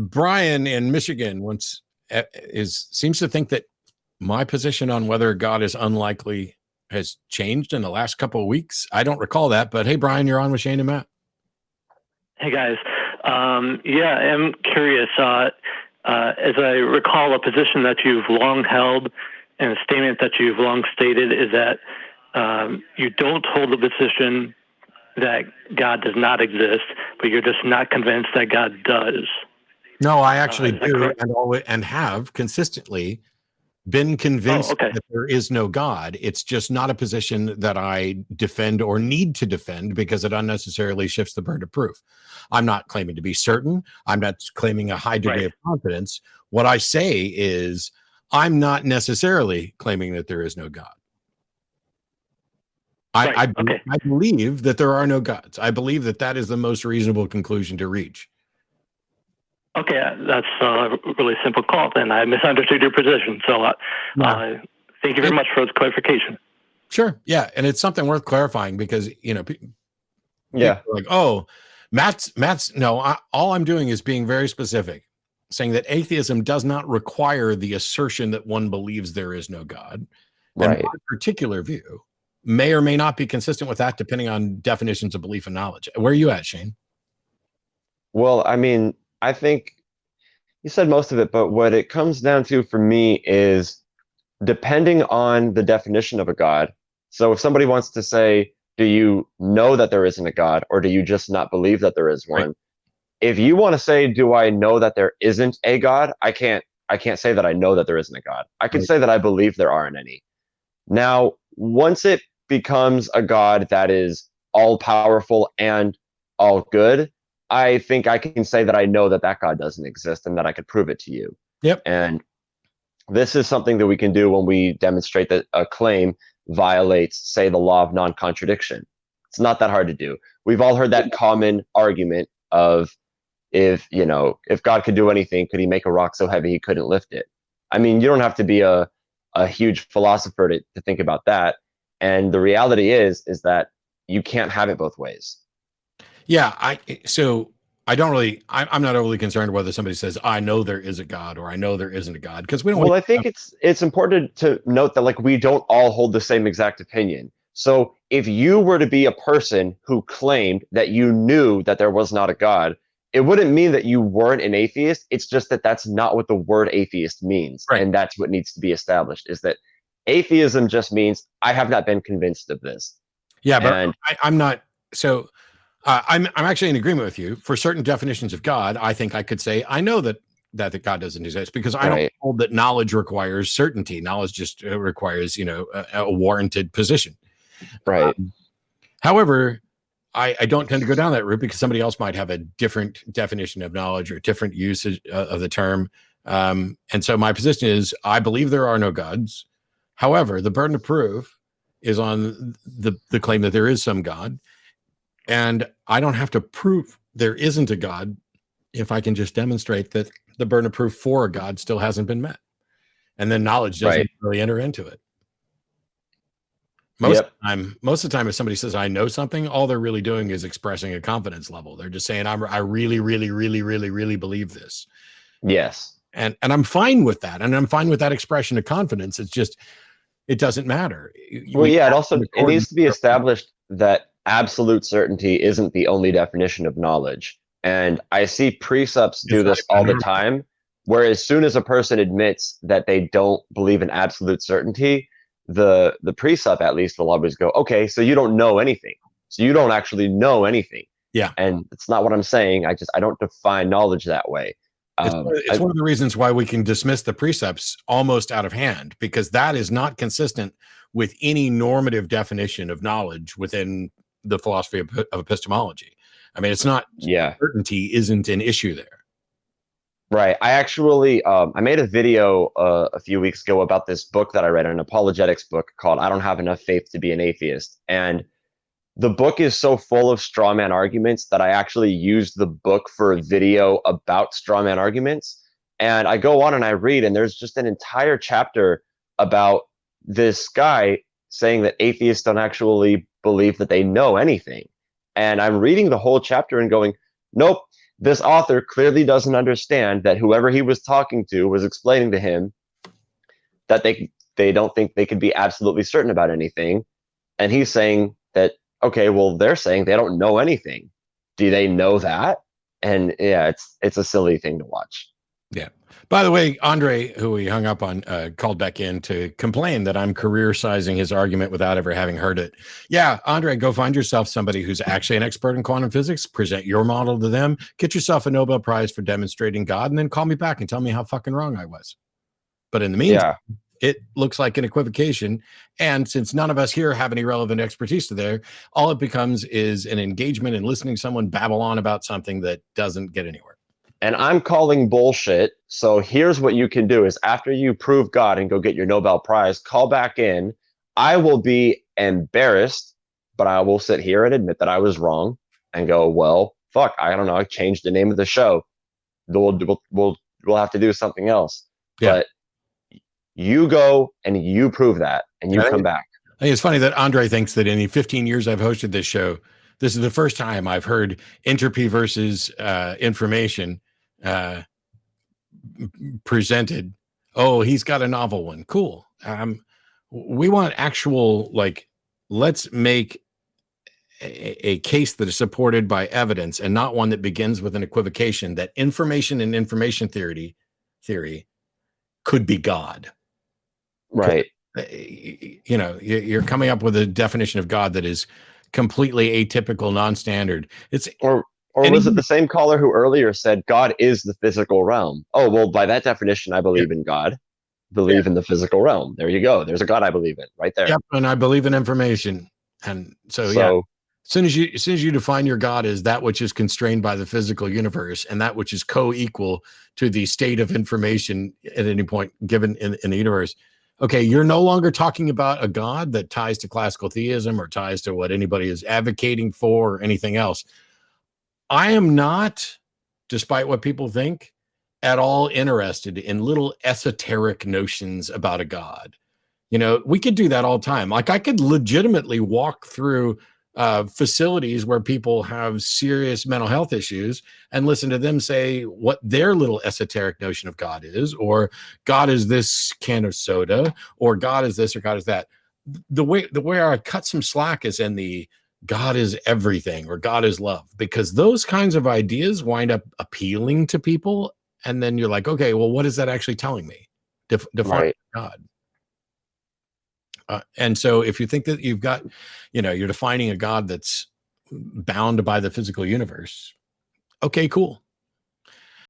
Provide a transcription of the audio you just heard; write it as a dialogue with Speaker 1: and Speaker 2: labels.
Speaker 1: Brian in Michigan once seems to think that my position on whether God is unlikely has changed in the last couple of weeks. I don't recall that, but hey, Brian, you're on with Shane and Matt.
Speaker 2: Hey guys, yeah, I'm curious. As I recall, a position that you've long held and a statement that you've long stated is that you don't hold the position that God does not exist, but you're just not convinced that God does.
Speaker 1: No, I actually do, and have consistently been convinced that there is no God. It's just not a position that I defend or need to defend because it unnecessarily shifts the burden of proof. I'm not claiming to be certain. I'm not claiming a high degree of confidence. What I say is I'm not necessarily claiming that there is no God. I believe that there are no gods. I believe that that is the most reasonable conclusion to reach.
Speaker 2: Okay, that's a really simple call. Then I misunderstood your position. So thank you very much for this clarification.
Speaker 1: Sure. Yeah, and it's something worth clarifying because people are like, oh, Matt's no. All I'm doing is being very specific, saying that atheism does not require the assertion that one believes there is no God. And my particular view may or may not be consistent with that, depending on definitions of belief and knowledge. Where are you at, Shane?
Speaker 3: Well, I mean, I think you said most of it, but what it comes down to for me is depending on the definition of a God. So if somebody wants to say, do you know that there isn't a God, or do you just not believe that there is one? If you want to say, do I know that there isn't a God? I can't say that I know that there isn't a God. I can say that I believe there aren't any. Now, once it becomes a God that is all powerful and all good, I think I can say that I know that that God doesn't exist and that I could prove it to you.
Speaker 1: Yep.
Speaker 3: And this is something that we can do when we demonstrate that a claim violates, say, the law of non-contradiction. It's not that hard to do. We've all heard that common argument of if God could do anything, could he make a rock so heavy he couldn't lift it? I mean, you don't have to be a huge philosopher to think about that. And the reality is that you can't have it both ways.
Speaker 1: Yeah, I'm not overly concerned whether somebody says, I know there is a God or I know there isn't a God, because we don't.
Speaker 3: Well, I think it's important to note that we don't all hold the same exact opinion. So if you were to be a person who claimed that you knew that there was not a God, it wouldn't mean that you weren't an atheist. It's just that that's not what the word atheist means. Right. And that's what needs to be established, is that atheism just means I have not been convinced of this.
Speaker 1: Yeah, but I'm not. So I'm actually in agreement with you. For certain definitions of God, I think I could say I know that God doesn't exist, because I don't hold that knowledge requires certainty. Knowledge just requires a warranted position.
Speaker 3: Right.
Speaker 1: However, I don't tend to go down that route because somebody else might have a different definition of knowledge or different usage of the term. And so my position is I believe there are no gods. However, the burden of proof is on the claim that there is some God. And I don't have to prove there isn't a God if I can just demonstrate that the burden of proof for a God still hasn't been met. And then knowledge doesn't really enter into it. Most of the time, if somebody says, I know something, all they're really doing is expressing a confidence level. They're just saying, I really, really, really, really, really believe this.
Speaker 3: Yes.
Speaker 1: And I'm fine with that. And I'm fine with that expression of confidence. It's just, it doesn't matter.
Speaker 3: Well, it needs to be established that absolute certainty isn't the only definition of knowledge. And I see precepts do this all the time, where as soon as a person admits that they don't believe in absolute certainty, the precept at least will always go, okay, so you don't know anything. So you don't actually know anything.
Speaker 1: Yeah.
Speaker 3: And it's not what I'm saying. I don't define knowledge that way.
Speaker 1: It's one of the reasons why we can dismiss the precepts almost out of hand, because that is not consistent with any normative definition of knowledge within the philosophy of epistemology. I mean, it's not, certainty isn't an issue there.
Speaker 3: Right. I actually, I made a video a few weeks ago about this book that I read, an apologetics book called I Don't Have Enough Faith to Be an Atheist. And the book is so full of straw man arguments that I actually used the book for a video about straw man arguments. And I go on and I read, and there's just an entire chapter about this guy saying that atheists don't actually believe that they know anything. And I'm reading the whole chapter and going, nope, this author clearly doesn't understand that whoever he was talking to was explaining to him that they don't think they could be absolutely certain about anything. And he's saying that, okay, well, they're saying they don't know anything. Do they know that? And yeah, it's a silly thing to watch.
Speaker 1: Yeah. By the way, Andre, who we hung up on, called back in to complain that I'm career sizing his argument without ever having heard it. Yeah, Andre, go find yourself somebody who's actually an expert in quantum physics, present your model to them, get yourself a Nobel Prize for demonstrating God, and then call me back and tell me how fucking wrong I was. But in the meantime, it looks like an equivocation. And since none of us here have any relevant expertise to there, all it becomes is an engagement and listening to someone babble on about something that doesn't get anywhere.
Speaker 3: And I'm calling bullshit. So here's what you can do is after you prove God and go get your Nobel Prize, call back in. I will be embarrassed, but I will sit here and admit that I was wrong and go, well, fuck, I don't know. I changed the name of the show. We'll have to do something else.
Speaker 1: Yeah.
Speaker 3: But you go and you prove that and you come back.
Speaker 1: I think it's funny that Andre thinks that in the 15 years I've hosted this show, this is the first time I've heard entropy versus information presented. Oh, he's got a novel one. Cool. We want actual, like, let's make a case that is supported by evidence and not one that begins with an equivocation that information and information theory could be God.
Speaker 3: Right.
Speaker 1: You know, you're coming up with a definition of God that is completely atypical, non-standard.
Speaker 3: Or was it the same caller who earlier said God is the physical realm? Oh, well, by that definition, I believe in God. Believe in the physical realm. There you go. There's a God I believe in right there.
Speaker 1: Yep, and I believe in information. And so yeah. As soon as you define your God as that which is constrained by the physical universe and that which is co-equal to the state of information at any point given in the universe, okay, you're no longer talking about a God that ties to classical theism or ties to what anybody is advocating for or anything else. I am not, despite what people think, at all interested in little esoteric notions about a God. You know, we could do that all the time. Like I could legitimately walk through facilities where people have serious mental health issues and listen to them say what their little esoteric notion of God is, or God is this can of soda, or God is this, or God is that. The way I cut some slack is in the God is everything or God is love, because those kinds of ideas wind up appealing to people. And then you're like, okay, well, what is that actually telling me? Define God. And so if you think that you've got, you know, you're defining a God that's bound by the physical universe, okay, cool.